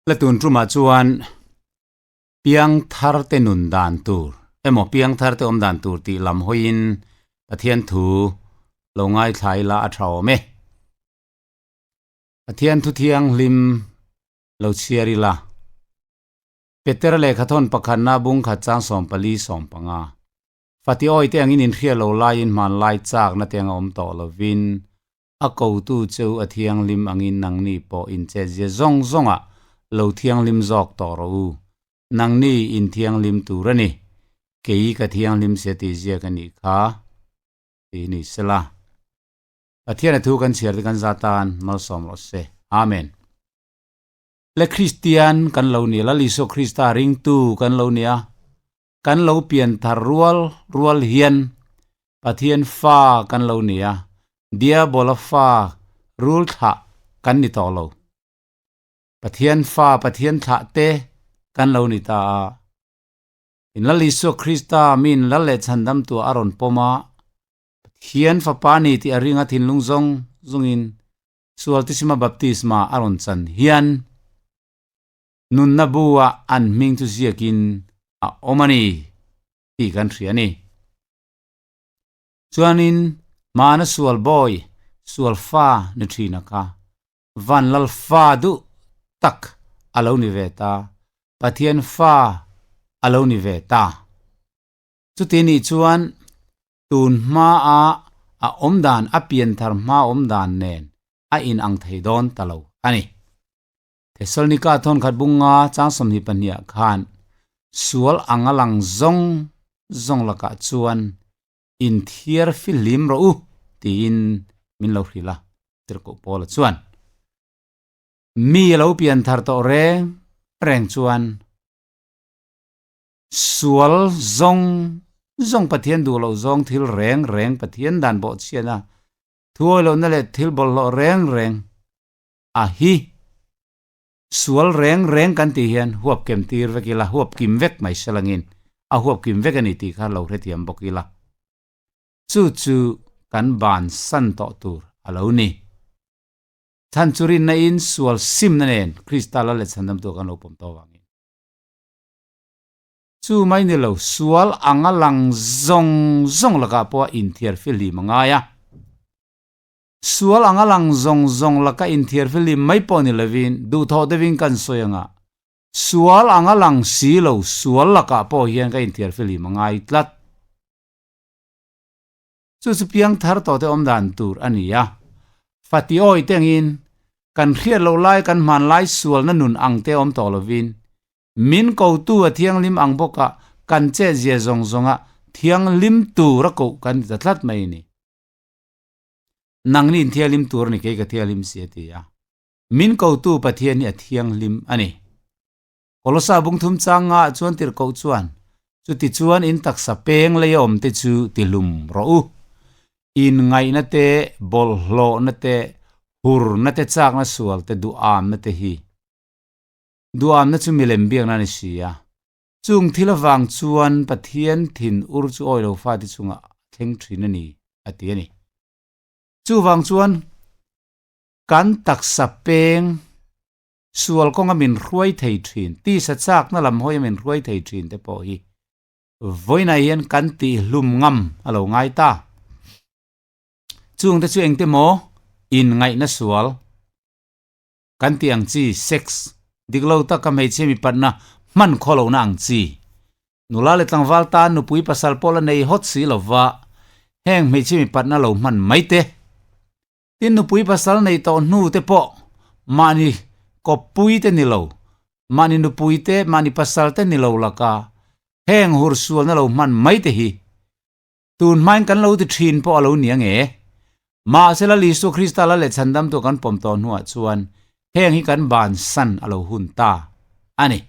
la tun truma chuan Piangthar te nun dan tur emo Piangthar te dan tur ti lam hoin pathian thu lo ngai thlai la a thau me pathian thu thiang lim lo chiari la Peter le khathon pakhan na bung kha chang som pali som panga fati oi te angin in khia lo lai in man lai chak na teng om to lovin a ko tu cheu a thiang lim angin nang ni po in che je zong zonga lo thiang lim zok to ro nang ni in thiang lim tu rani kei ka thiang lim se ti je ka ni kha ti ni sela pathian thu kan chiar kan zatan malsawm rawhse amen le Christian kan lo ni la liso Christa ring tu kan lo nia kan lo pianthar rual hian pathian fa kan lo nia dia bola fa rul tha kan ni to lo pathian fa pathian tha te kan lo ni ta in la liso Christa min la le chandam tu aron poma hian fa pani ti aringa thin lungzong zungin sualtisima baptisma aron chan hian nun na buwa an ming tu ziakin a omani ti kan thriani chuanin mana sual boy sual fa ni thina ka van lal fa du tak alo ni veta pathian fa alo ni veta chutini chuan tun ma a omdan a Piangthar ma omdan nen a in ang theidon talo ani Thessalonica thon khat bunga changsom hi pania khan sual angalang zong laka chuan in thiar filim ro tin min lo hrila tirko pol chuan mi lo Piangthar to reng chuan sual zong pathian du lo zong thil reng pathian dan bo chiana thuoi lo na le thil bol lo reng a hi sual reng kan ti hian huap kem tir vekila huap kim vek mai salangin a huap kim vek ani ti kha lo retiam bokila chu kan ban san to tur alo ni than churin na in sual sim na nen kristala le chandam to kan lo pom to wangin chu mai ni lo sual angalang zong laka po in thiar fili mangaya sual angalang zong laka in thiar fili mai po ni levin du tho devin kan soyanga sual angalang silo sual laka po hian ka in thiar fili mangai tlat chu Piangthar to te omdan tur ania fati oi tengin kan khia lo lai kan man lai sual na nun ang te om to lovin min ko tu a thiang lim ang boka kan che je zonga thiang lim tu ra ko kan zatlat mai ni nang nin thialim tur ni ke ka thialim se ti ya min ko tu pathian ni a thiang lim ani kolosa bung thum changa chuan tir ko chuan chu ti chuan in taksa peng le om te chu tilum ro in ngai na te bol hlo na te hur na te chak na sual te du am na te hi du am na chu milem biang na ni sia chung thilawang chuan pathian thin ur chu oi lo fa ti chunga thleng thin ani ati ani chu wang chuan kan taksa peng sual konga min ruai thei thin ti sa chak na lam hoi min ruai thei thin te po hi voina hian kan ti hlum ngam alo ngai ta chung te chu eng te mo in ngai na sual kan ti ang chi sex diglo ta ka mei chemi patna man kholo na ang chi nula le tangwal ta nu pui pasal pola nei hot si lova heng mei chemi patna lo man mai te tin nu pui pasal nei to nu te po mani ko pui te ni lo mani nu pui te mani pasal te ni lo laka heng hur sual na lo man mai te hi tun main kan lo ti thin po alo niang e ma sela lisu Krista la le chandam to kan pom to nuwa chuan heng hi kan ban san alo hun ta ani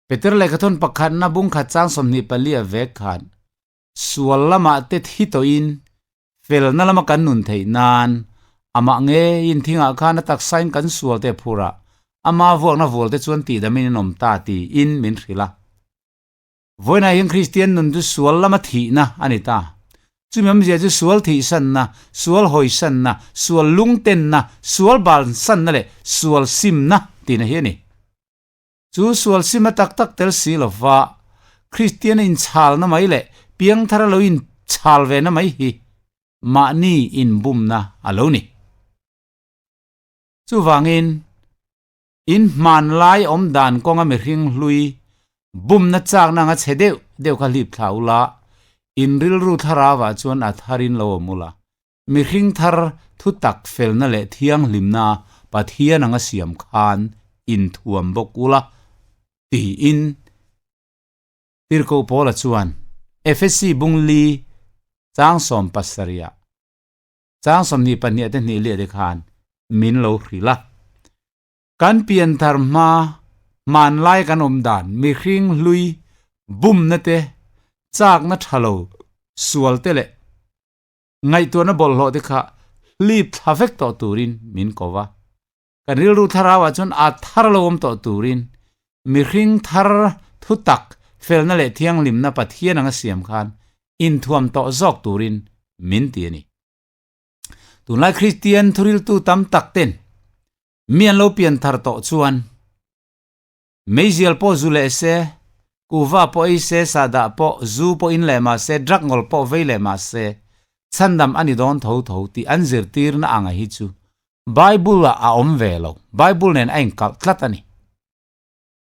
Peter le kathon pakhan na bung kha chang som ni palia ve khan sual lama te thi to in fel na lama kan nun thei nan ama nge in thinga khana tak sign kan sual te phura ama vok na vol te chuan ti da min nom ta ti in min rila voina yang Christian nun du sual lama thi na ani ta chu mem je chu sual thi san na sual hoi san na sual lung ten na sual bal san na le sual sim na tin hi ni chu sual sim tak tak tel si lova Christian in chal na mai le Piangthar lo in chal ve na mai hi ma ni in bum na alo ni chu wangin in man lai om dan konga mi hring hlui bum na chak na nga chedeu deu kha lip thaula in ril ru thara wa chuan a tharin lo mula mi hring thar thu tak fel na le thiang limna pathian anga siam khan in thuam bokula ti in tirko pola chuan FSC bungli chang som pasaria chang som ni pania te ni le de khan min lo hrila kan Piangthar ma man lai kan om dan mi hring lui bum na te chak na thalo sual te le ngai to na bol lo de kha lip thavek to turin min kowa kan ril ru tharawa chon a thar lo om to turin mi hring thar thu tak fel na le thiang lim na pathian anga siam khan in thuam to zok turin min ti ni tunlai Christian thuril tu tam tak ten mian lo Piangthar to chuan meizial po zule se kuwa po i se sada po zu po in le ma se drak ngol po ve le ma se chandam ani don tho tho ti anzir tir na anga hi chu Bible a om ve lo Bible nen ain kal tlatani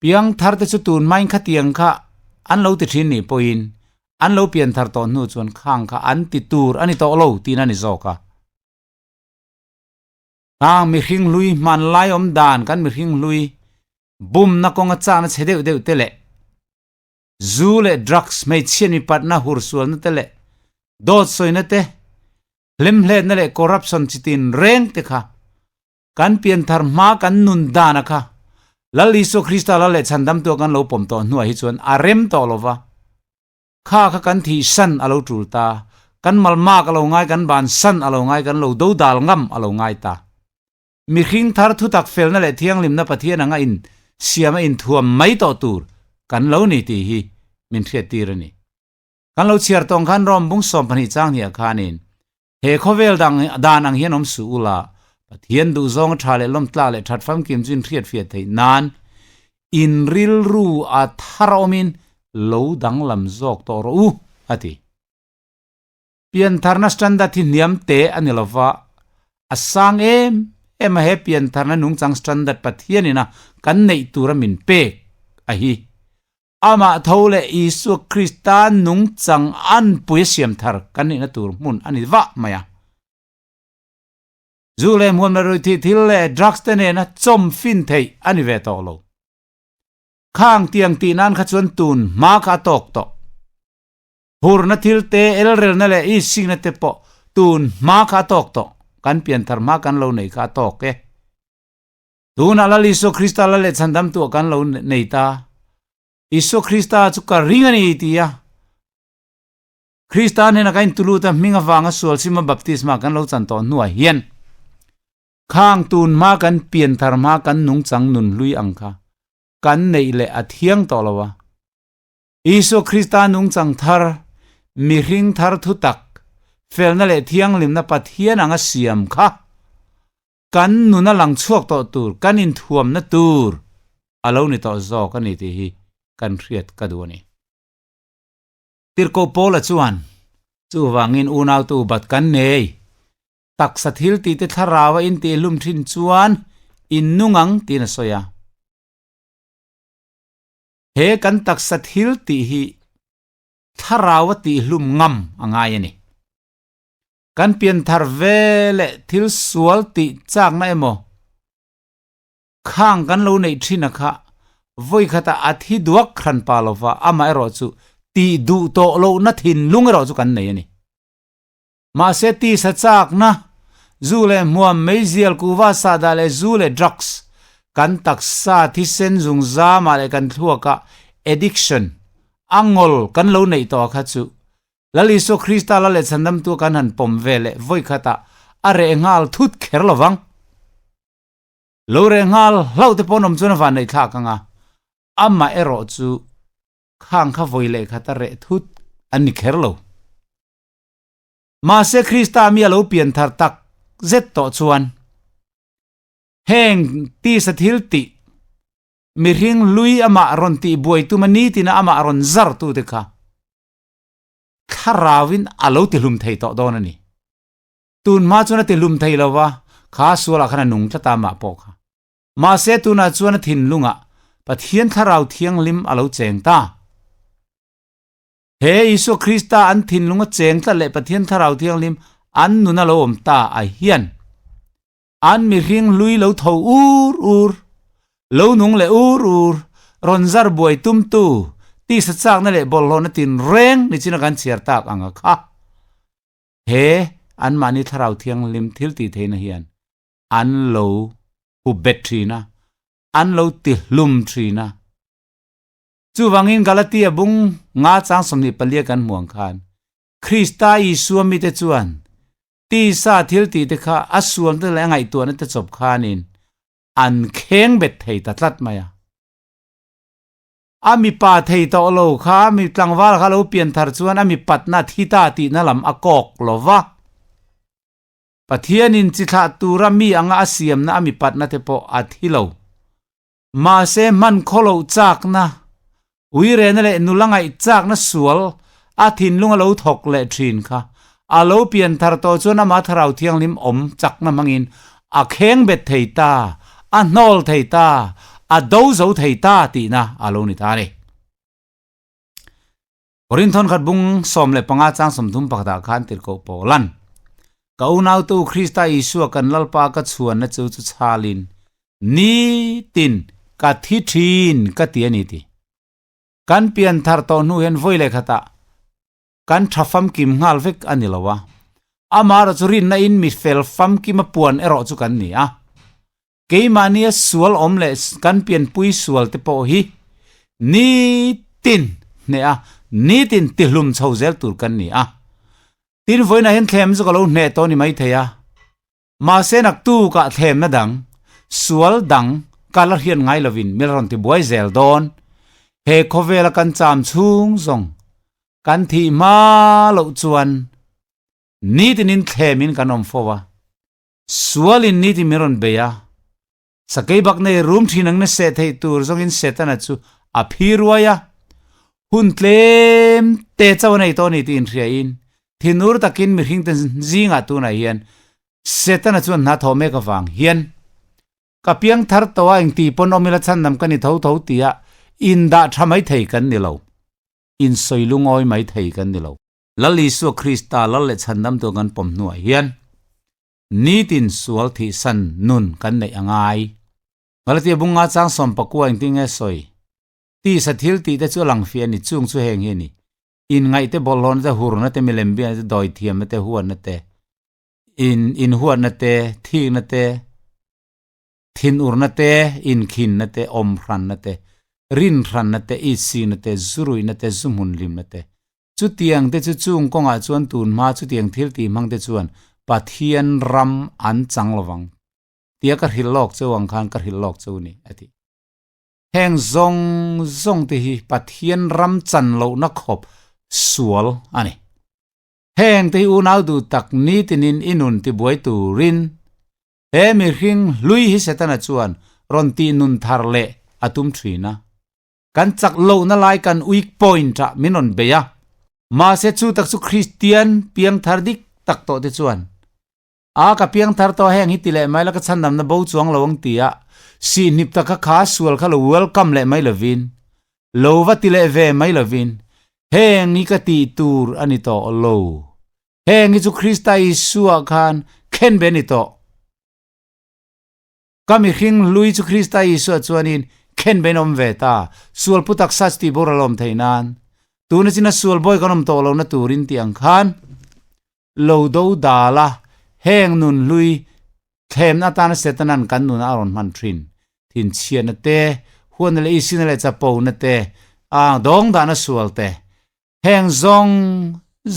Piangthar te chu tun main kha tiang kha an lo ti thin ni po in an lo Piangthar to nu chuan khang kha an ti tur ani to lo tin ani zoka mi hring lui man lai om dan kan mi hring lui bum na konga cha na chedeu deu tele zu le drugs mai chen mi pat na hur sual na tele dot soi na te lem hle na le corruption chitin reng te kha kan Piangthar ma kan nun dana kha lali so Krista la le chandam to kan lo pom to nuai hi chuan arem to lova kha kha kan thi san alo tulta kan malma ka lo ngai kan ban san alo ngai kan lo do dal ngam alo ngai ta mi hring thar thu tak fel na le thiang lim na pathian anga in siama in thuam mai to tur kan lo ni ti hi min thriat tirani kan lo chiar tong khan rom bung som pani chang hi khanin he khovel dang dan ang hian om su ula pathian du zong thale lom tla le that fam kim chin thriat fiat thei nan in ril ru a tharomin lo dang lam zok to ro u ati Piangthar na standard thi niam te anilova asang em he Piangthar na nung chang standard pathianina kan nei tura min pe a hi ama thole Isu Krista nung chang an pui siam thar kan ni na tur mun ani wa maya zule mun na roi thi thil le drugs te ne na chom fin thei ani ve to lo khang tiang ti nan kha chuan tun ma kha tok to hur na thil te el rel na le I sing na te po tun ma kha tok to kan Piangthar ma kan lo nei kha tok ke tuna la Isu Krista la le chandam tu kan lo nei ta Isu Krista chu ka ringani ti ya Krista ne na kain tulu ta minga wanga sual sima baptisma kan lo chan to nuwa hian khang tun ma kan Piangthar ma kan nung chang nun lui angkha kan nei le athiang to lawa Isu Krista nung chang thar mi hring thar thu tak fel na le thiang lim na pathian anga siam kha kan nuna lang chuak to tur kan in thuam na tur alo ni to zo kan ni ti hi kan riat ka du ni tirko pola chuan chu wangin unau tu bat kan nei tak sathil ti te tharawa in ti lum thin chuan in nungang ti na soya he kan tak sathil ti hi tharawa ti lum ngam angai ni kan Piangthar vele thil sual ti chak na emo khang kan lo nei thina kha voi khata athi duak khran palova ama ero chu ti du to lo na thin lung ero chu kan nei ani ma se ti sa chak na zule muam meizial kuwa sada le zule drugs kan taksa thi sen zung za ma le kan thuaka addiction angol kan lo nei to kha chu lali so Krista la le chandam tu kan han pom vele voi khata are ngal thut kher lawang lo re ngal lau te ponom chuna van nei tha kanga amma ero chu khang kha voi le khata re thut ani kher lo mà sẽ Christa mi alo Piangthar tak zet to chuan heng ti sa thil ti mi ring lui ama ron ti buai tu mani tina ama ron zar tu te kha kharawin alo ti lum thei to don ani tun ma chuna ti lum thei lawa kha suala khana nung ta ma po kha ma se tu na chuan thin lunga pathian tharau thiang lim alo cheng ta he isu Christa an thin lunga cheng ta le pathian tharau thiang lim an nuna lo om ta a hian an mi ring lui lo tho ur lo nung le ur ron zar buai tum tu ti sa chak na le bol lo na tin reng ni china kan chiar tak anga kha he an mani tharau thiang lim thil ti theina hian an lo hu betrina an lo ti lum trina chu wangin Galatia bung nga chang somni palia kan muang khan Christa Isu mi te chuan ti sa thil ti te kha asuam te la ngai tu na te chop khanin an kheng bet thei ta tlat maya ami pa thei to lo kha mi tlangwal kha lo Piangthar chuan ami patna thita ti na lam akok lova pathianin chitha tura mi anga asiam na ami patna te po athilo ma se man kholo chak na uire na le nulangai chak na sual athin lunga lo thok le thin kha alo Piangthar to chuna ma tharau thiang lim om chak na mangin a kheng bet thei ta a nol thei ta a do zo thei ta ti na alo ni ta ni orin thon khat bung som le panga chang som thum pakda khan tir ko polan ka unau tu Christa Isu kan lalpa ka chuan na chu chu chalin ni tin ka thi thin ka ti ani ti kan Piangthar to nu hen voi le khata kan thafam kim ngal vek anilawa amar churin na in mi fel fam kim puan ero chu kan ni a keimania sual omle kan pian pui sual te po hi ni tin ne a ni tin tilum chhozel tur kan ni a tin voina hen thlem chu lo ne to ni mai theya ma se nak tu ka thlem na dang sual dang kala hian ngai lovin milron ti boy zel don he khovela kan cham chung zong kan thi ma lo chuan ni tin in thlemin kanom fowa sual in ni ti miron beya sakai bak nei room thinang na se thei tur zong in setana chu a phirwaya hun tlem te chawnei to ni tin thria in thinur takin mi hing ten zinga tu na hian setana chu na thome ka wang hian ka Piangthar to ang ti pon omila chan nam kani tho tho tia in da thamai thei kan ni lo in soilungoi mai thei kan ni lo lali su Christa lal le chandam to kan pom nu hian ni tin sual thi san nun kan nei angai Galatia bunga chang som pakua ing tinge soi ti sa thil ti te chu lang fian ni chung chu heng he ni in ngai te bolon te hur na te milembia te doi thiam te huan na te in huan na te thi na te thin ur na te in khin na te om ran na te rin ran na te i si na te zurui na te zumun lim na te chu tiang te chu chung konga chuan tun ma chu tiang thil ti mang te chuan pathian ram an chang lowang tia ka hilok chawang khan ka hilok chu ni ati heng zong te hi pathian ram chan lo na khop sual ani heng te unau du tak ni tinin inun ti buai tu rin he mi hring lui hi setana chuan ron ti nun thar le atum thina kan chak lo na lai kan weak point ta minon beya ma se chu tak chu Christian Piangthar dik tak to te chuan a ka Piangthar to heng hi ti le mai la ka chandam na bo chuang lawang tia si nip ta ka kha sual kha lo welcome le mai lovin lo wa ti le ve mai lovin heng ni ka ti tur ani to lo heng hi chu Christa Isu khan khen benito kami hring lui chu Christa Isu chuanin khen benom veta sual putak sasti boralom theinan tuna china sual boy kanom to lo na turin tiang khan lo do dala heng nun lui them na tan setanan kan nun aron man trin thin chian na te huan le isin le cha po na te a dong da na sual te heng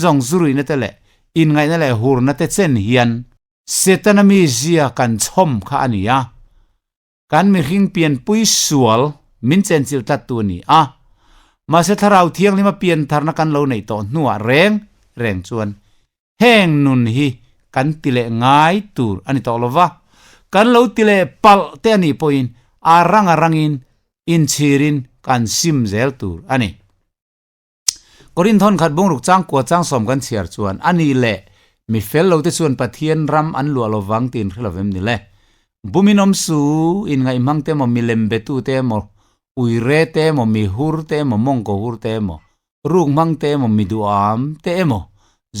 zong zurui na te le in ngai na le hur na te chen hian setanami zia kan chom kha ania kan mi hring pian pui sual min chen chil tat tu ni a ma se tharau thiang lima Piangthar na kan lo nei to nuwa reng chuan heng nun hi kan tile ngai tur ani to lova kan lo tile pal te ani poin arangin in chirin kan sim zel tur ani korin thon khat bung ruk chang ko chang som kan chiar chuan ani le mi fel lo te chuan pathian ram an lu lo wang tin khlovem ni le buminom su in ngai mang te mo milem betu te mo uire te mo mi hur te mo mong ko hur te mo rung mang te mo mi duam te mo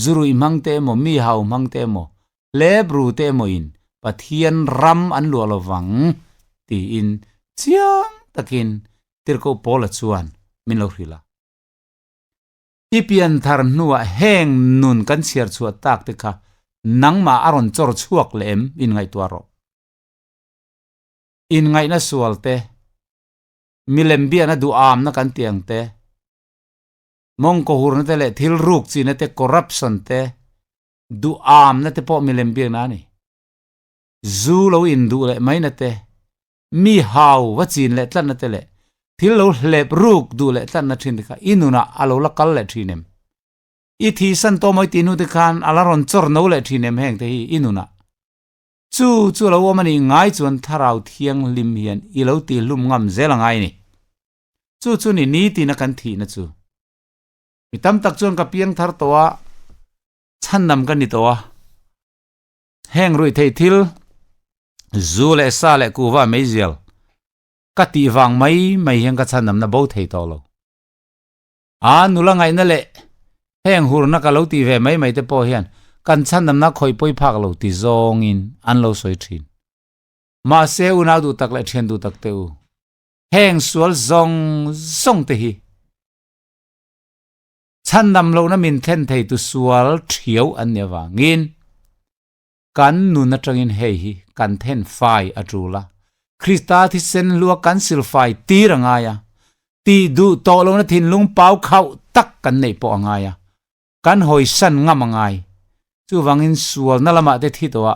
zurui mang te mo mi hau mang te mo lebru te mo in pathian ram an lu lo wang ti in chiang takin tirko pola chuan min lo hrila Piangthar nuwa heng nun kan siar chuat tak te kha nangma aron chor chuak lem in ngai tuaro in ngai na sualte milem bia na du am na kan tiang te mong ko hur na te le thil ruk chi na te corruption te du am na te po milem bia na ni zu lo in du le mai na te mi hau wa chin le tlan na te le thil lo hlep ruk du le tlan na thin kha inuna alo la kal le thinem I thi san to moi tinu te khan alaron chor no le thinem heng te hi inuna chu lo mani ngai chuan tharau thiang lim hian I lo ti lum ngam zelangai ni chu ni ti na kan thi na chu mitam tak chuan ka Piangthar towa channam kan ni towa heng rui thei thil zu le sa le kuwa meizel ka ti wang mai heng ka channam na bo thei to lo nula ngai na le heng hur na ka lo ti ve mai te po hian kan channam na khoi poi phak lo ti zawng in an lo soi thin ma se una du tak le thian du tak te u heng sual zawngte hi channam lo na min thlen thei tu sual thiau an ne wangin kan nu na tangin hei hi kan then fai atula Krista thi sen lua kan sil fai ti rangaya ti du to lo na thin lung pau khau tak kan nei po angaya kan hoi san ngamangai chu wangin sual na lama te thi towa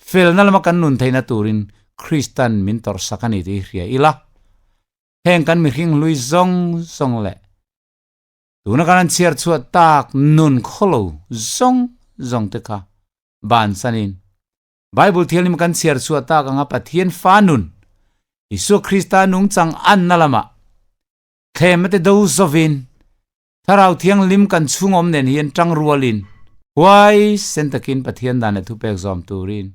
fel na lama kan nun theina turin Kristan min tor sakani ti hria ila heng kan mi hing lui zong le tuna kan chiar chuat tak nun kholo zawngte kha ban sanin Bible thialim kan chiar chuat tak anga pathian fa nun Isu Krista nung chang an nalama themate do zovin tharau thiang lim kan chungom nen hian tang rualin wai sentakin pathian dan thu pek zom turin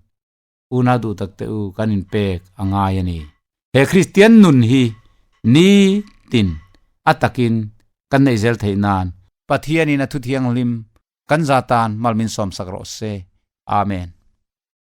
una du takte u kanin pek anga yani he Christian nun hi ni tin atakin kan nei zel theinan pathian in thu thiang lim kan zatan malmin som sak rawhse amen